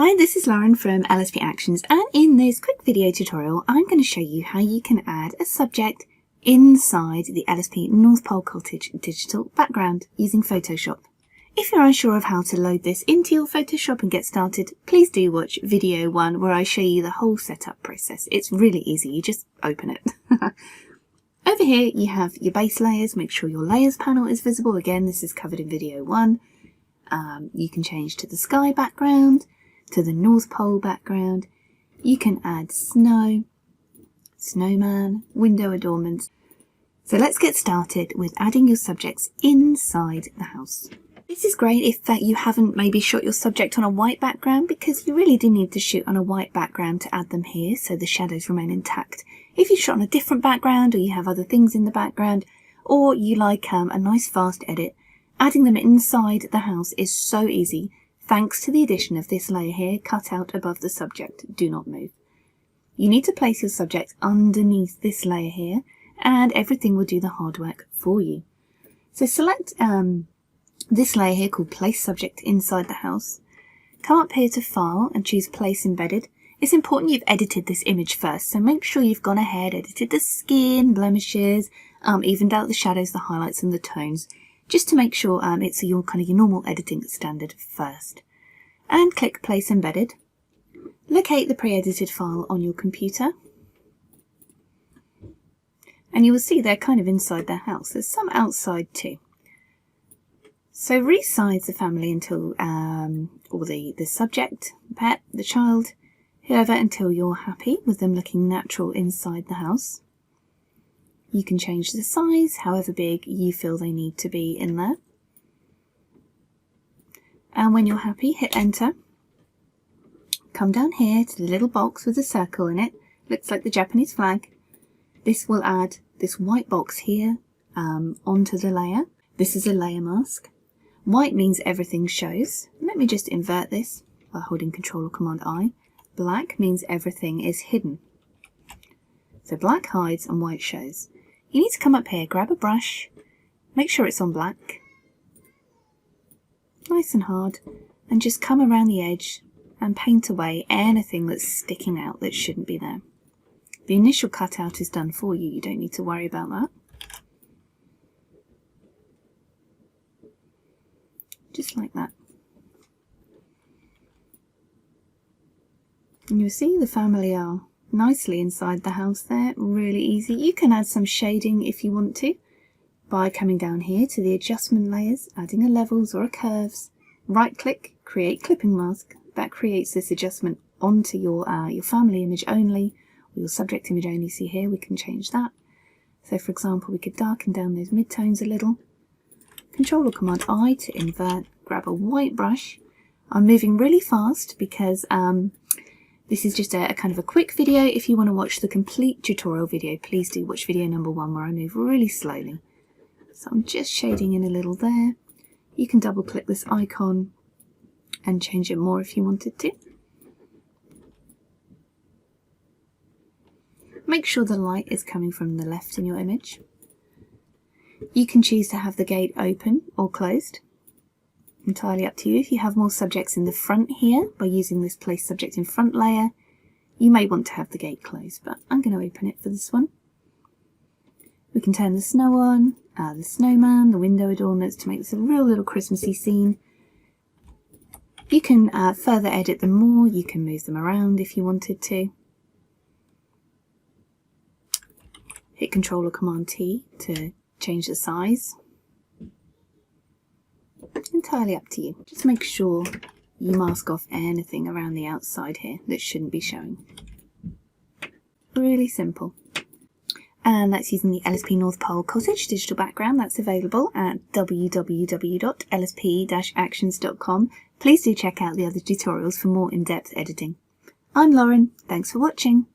Hi, this is Lauren from LSP Actions, and in this quick video tutorial I'm going to show you how you can add a subject inside the LSP North Pole Cottage digital background using Photoshop. If you're unsure of how to load this into your Photoshop and get started, please do watch video 1 where I show you the whole setup process. It's really easy, you just open it. Over here you have your base layers. Make sure your layers panel is visible. Again, this is covered in video 1. You can change to the sky background, to the North Pole background. You can add snow, snowman, window adornments. So let's get started with adding your subjects inside the house. This is great if you haven't maybe shot your subject on a white background, because you really do need to shoot on a white background to add them here so the shadows remain intact. If you shot on a different background, or you have other things in the background, or you like a nice fast edit, adding them inside the house is so easy thanks to the addition of this layer here, Cutout above the subject. Do not move. You need to place your subject underneath this layer here, and everything will do the hard work for you. So select this layer here called Place Subject Inside the House. Come up here to File and choose Place Embedded. It's important you've edited this image first, so make sure you've gone ahead, edited the skin, blemishes, evened out the shadows, the highlights and the tones, just to make sure it's your normal editing standard first. And click Place Embedded. Locate the pre-edited file on your computer. And you will see they're kind of inside the house. There's some outside too. So resize the family until, or the subject, the pet, the child, whoever, until you're happy with them looking natural inside the house. You can change the size, however big you feel they need to be in there. And when you're happy, hit enter. Come down here to the little box with a circle in it. Looks like the Japanese flag. This will add this white box here onto the layer. This is a layer mask. White means everything shows. Let me just invert this by holding Control or Command I. Black means everything is hidden. So black hides and white shows. You need to come up here, grab a brush, make sure it's on black, nice and hard, and just come around the edge and paint away anything that's sticking out that shouldn't be there. The initial cutout is done for you, you don't need to worry about that. Just like that. And you'll see the family are nicely inside the house there, really easy. You can add some shading if you want to by coming down here to the adjustment layers, adding a levels or a curves, right click, create clipping mask. That creates this adjustment onto your family image only, or your subject image only. See here, we can change that. So for example, we could darken down those midtones a little. Control or Command I to invert, grab a white brush. I'm moving really fast because this is just a kind of a quick video. If you want to watch the complete tutorial video, please do watch video number 1 where I move really slowly. So I'm just shading in a little there. You can double click this icon and change it more if you wanted to. Make sure the light is coming from the left in your image. You can choose to have the gate open or closed. Entirely up to you. If you have more subjects in the front here, by using this Place Subject in Front layer, you may want to have the gate closed, but I'm going to open it for this one. We can turn the snow on, the snowman, the window adornments to make this a real little Christmassy scene. You can further edit them more, you can move them around if you wanted to. Hit Control or Command T to change the size. Entirely up to you. Just make sure you mask off anything around the outside here that shouldn't be showing. Really simple. And that's using the LSP North Pole Cottage digital background. That's available at www.lsp-actions.com. Please do check out the other tutorials for more in-depth editing. I'm Lauren. Thanks for watching.